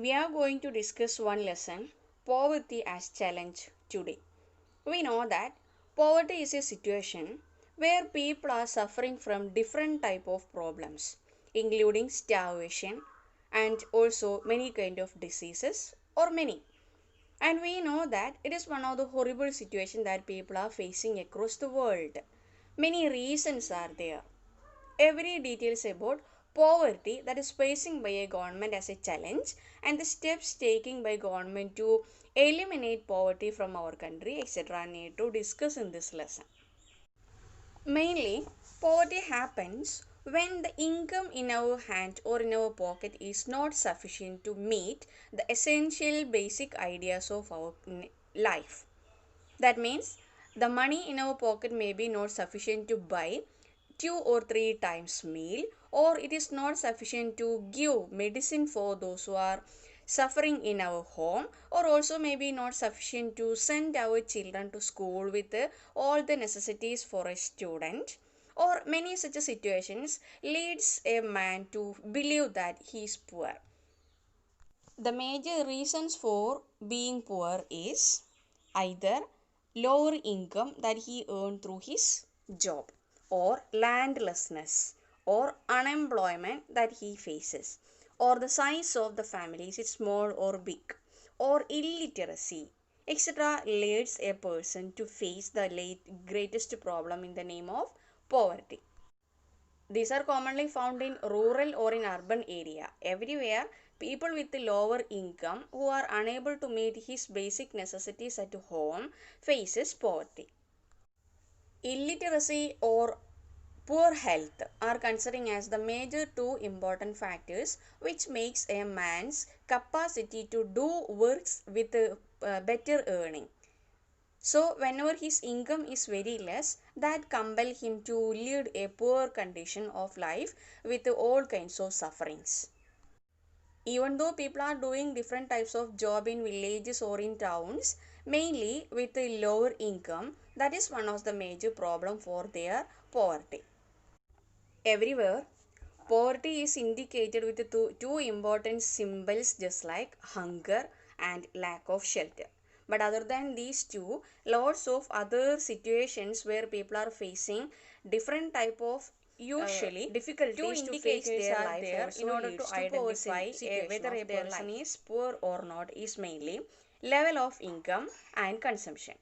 we are going to discuss one lesson, poverty as challenge today. We know that poverty is a situation where people are suffering from different type of problems including starvation and also many kind of diseases or many. And we know that it is one of the horrible situations that people are facing across the world. Many reasons are there. Every details about poverty that is facing by a government as a challenge and the steps taken by government to eliminate poverty from our country, etc. need to discuss in this lesson. Mainly, poverty happens when the income in our hand or in our pocket is not sufficient to meet the essential basic ideas of our life. That means the money in our pocket may be not sufficient to buy 2 or 3 times meal, or it is not sufficient to give medicine for those who are suffering in our home, or also maybe not sufficient to send our children to school with all the necessities for a student, or many such situations leads a man to believe that he is poor. The major reasons for being poor is either lower income that he earned through his job, or landlessness, or unemployment that he faces, or the size of the family is it small or big, or illiteracy, etc. leads a person to face the greatest problem in the name of poverty. These are commonly found in rural or in urban area. Everywhere, people with lower income who are unable to meet his basic necessities at home faces poverty. Illiteracy or poor health are considering as the major two important factors which makes a man's capacity to do works with better earning. So whenever his income is very less, that compel him to lead a poor condition of life with all kinds of sufferings. Even though people are doing different types of job in villages or in towns, mainly with a lower income, that is one of the major problem for their poverty. Everywhere, poverty is indicated with two important symbols just like hunger and lack of shelter. But other than these two, lots of other situations where people are facing different type of usually difficulties to face their life there in order to identify whether a person is poor or not is mainly level of income and consumption.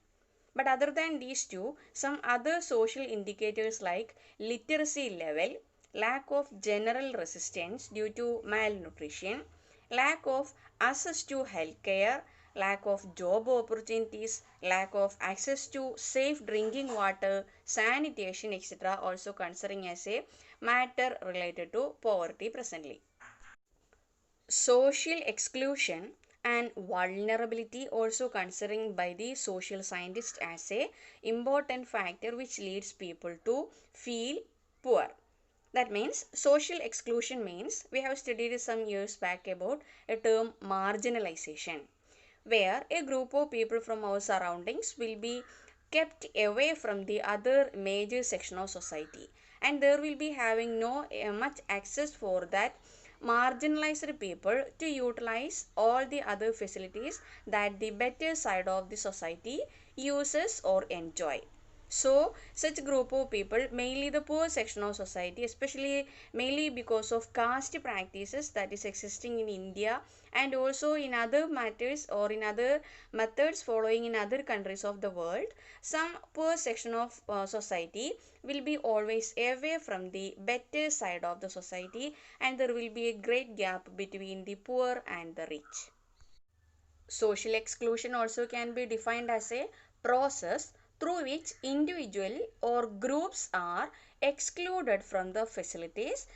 But other than these two, some other social indicators like literacy level, lack of general resistance due to malnutrition, lack of access to healthcare, lack of job opportunities, lack of access to safe drinking water, sanitation, etc. also considering as a matter related to poverty presently. Social exclusion and vulnerability also considering by the social scientists as a important factor which leads people to feel poor. That means social exclusion means we have studied some years back about a term marginalization, where a group of people from our surroundings will be kept away from the other major section of society, and there will be having no much access for that marginalized people to utilize all the other facilities that the better side of the society uses or enjoy. So such group of people, mainly the poor section of society, especially mainly because of caste practices that is existing in India and also in other matters or in other methods following in other countries of the world, some poor section of society will be always away from the better side of the society, and there will be a great gap between the poor and the rich. Social exclusion also can be defined as a process through which individual or groups are excluded from the facilities,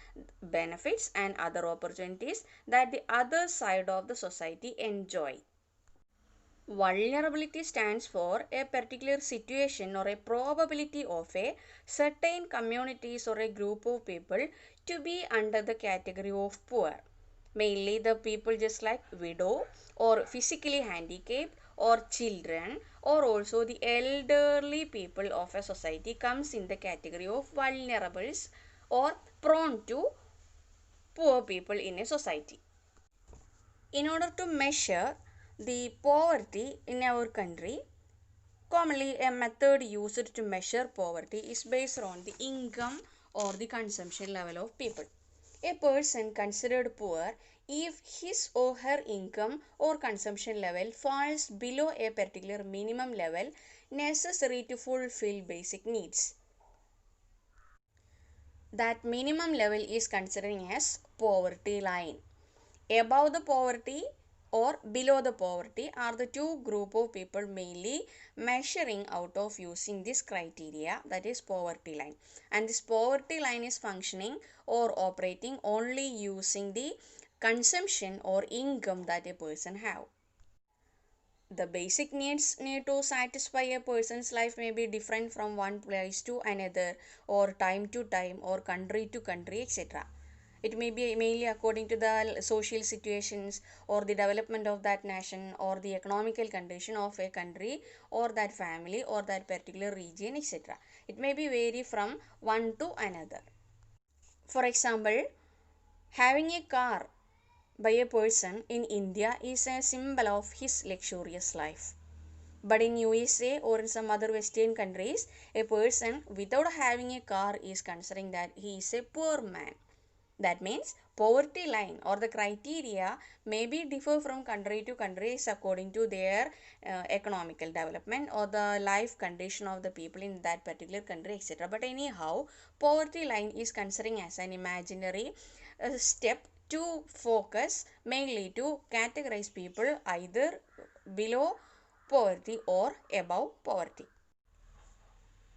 benefits and other opportunities that the other side of the society enjoy. Vulnerability stands for a particular situation or a probability of a certain communities or a group of people to be under the category of poor. Mainly the people just like widow or physically handicapped or children or also the elderly people of a society comes in the category of vulnerables or prone to poor people in a society. In order to measure the poverty in our country, commonly a method used to measure poverty is based on the income or the consumption level of people. A person considered poor if his or her income or consumption level falls below a particular minimum level necessary to fulfill basic needs. That minimum level is considered as poverty line. Above the poverty or below the poverty are the two group of people mainly measuring out of using this criteria, that is poverty line, and this poverty line is functioning or operating only using the consumption or income that a person have. The basic needs need to satisfy a person's life may be different from one place to another, or time to time, or country to country, etc. It may be mainly according to the social situations or the development of that nation or the economical condition of a country or that family or that particular region, etc. It may be vary from one to another. For example, having a car by a person in India is a symbol of his luxurious life. But in USA or in some other Western countries, a person without having a car is considering that he is a poor man. That means poverty line or the criteria may be differ from country to countries according to their economical development or the life condition of the people in that particular country, etc. But anyhow, poverty line is considering as an imaginary step to focus mainly to categorize people either below poverty or above poverty.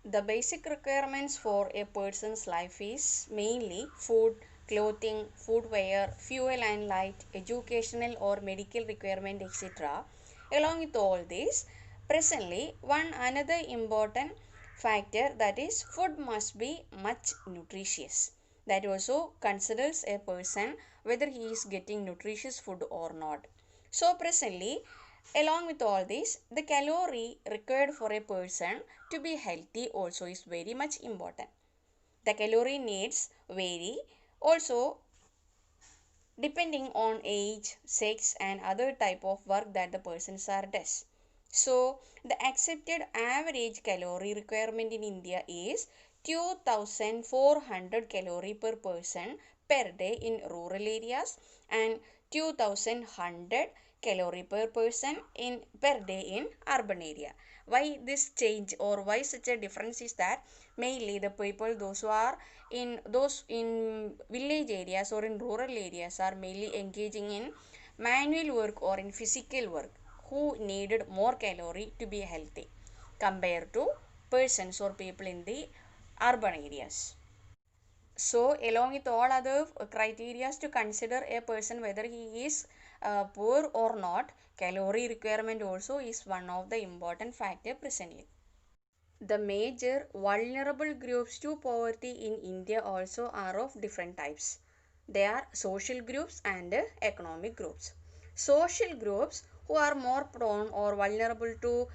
The basic requirements for a person's life is mainly food, clothing, footwear, fuel and light, educational or medical requirement, etc. Along with all this, presently one another important factor, that is food must be much nutritious. That also considers a person whether he is getting nutritious food or not. So presently, along with all this, the calorie required for a person to be healthy also is very much important. The calorie needs vary also depending on age, sex and other type of work that the persons are does. So the accepted average calorie requirement in India is 2400 calorie per person per day in rural areas and 2100 calorie per person in per day in urban area. Why this change or why such a difference is that mainly the people those in village areas or in rural areas are mainly engaging in manual work or in physical work who needed more calorie to be healthy compared to persons or people in the urban areas. So along with all other criteria to consider a person whether he is poor or not, calorie requirement also is one of the important factor presently. The major vulnerable groups to poverty in India also are of different types. They are social groups and economic groups. Social groups who are more prone or vulnerable to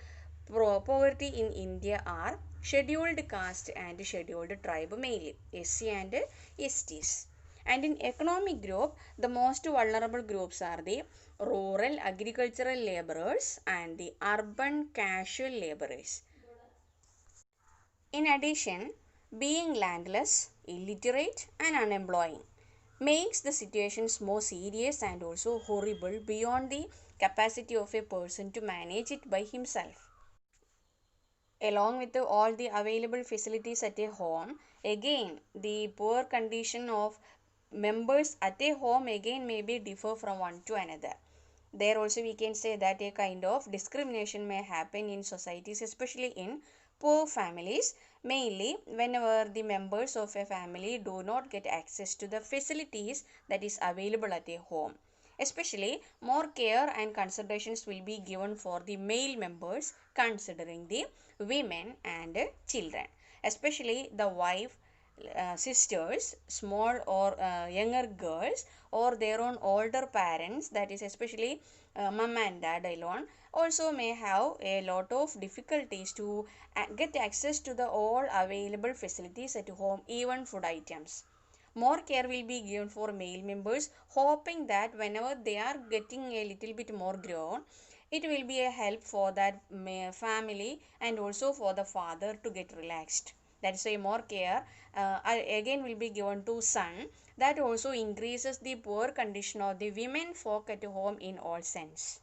poverty in India are scheduled caste and scheduled tribe mainly, SC and STs. And in economic group, the most vulnerable groups are the rural agricultural laborers and the urban casual laborers. In addition, being landless, illiterate, and unemployed makes the situations more serious and also horrible beyond the capacity of a person to manage it by himself. Along with all the available facilities at a home, again the poor condition of members at a home again may be differ from one to another. There also we can say that a kind of discrimination may happen in societies, especially in poor families, mainly whenever the members of a family do not get access to the facilities that is available at a home. Especially more care and considerations will be given for the male members considering the women and children, especially the wife, sisters, small or younger girls, or their own older parents, that is especially mom and dad alone, also may have a lot of difficulties to get access to the all available facilities at home, even food items. More care will be given for male members, hoping that whenever they are getting a little bit more grown, it will be a help for that family and also for the father to get relaxed. That's why more care again will be given to son. That also increases the poor condition of the women folk at home in all sense.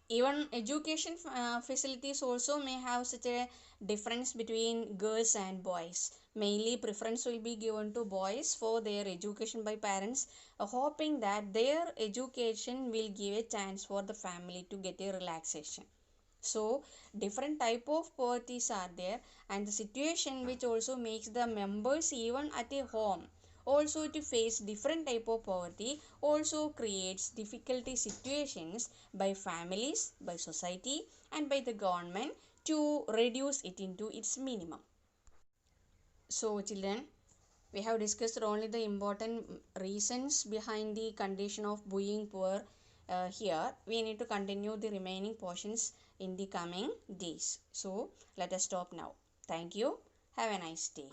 Even education facilities also may have such a difference between girls and boys. Mainly preference will be given to boys for their education by parents, hoping that their education will give a chance for the family to get a relaxation. So different type of poverties are there, and the situation which also makes the members even at a home also to face different type of poverty also creates difficulty situations by families, by society, and by the government to reduce it into its minimum. So children, we have discussed only the important reasons behind the condition of being poor. Here we need to continue the remaining portions in the coming days. So let us stop now. Thank you. Have a nice day.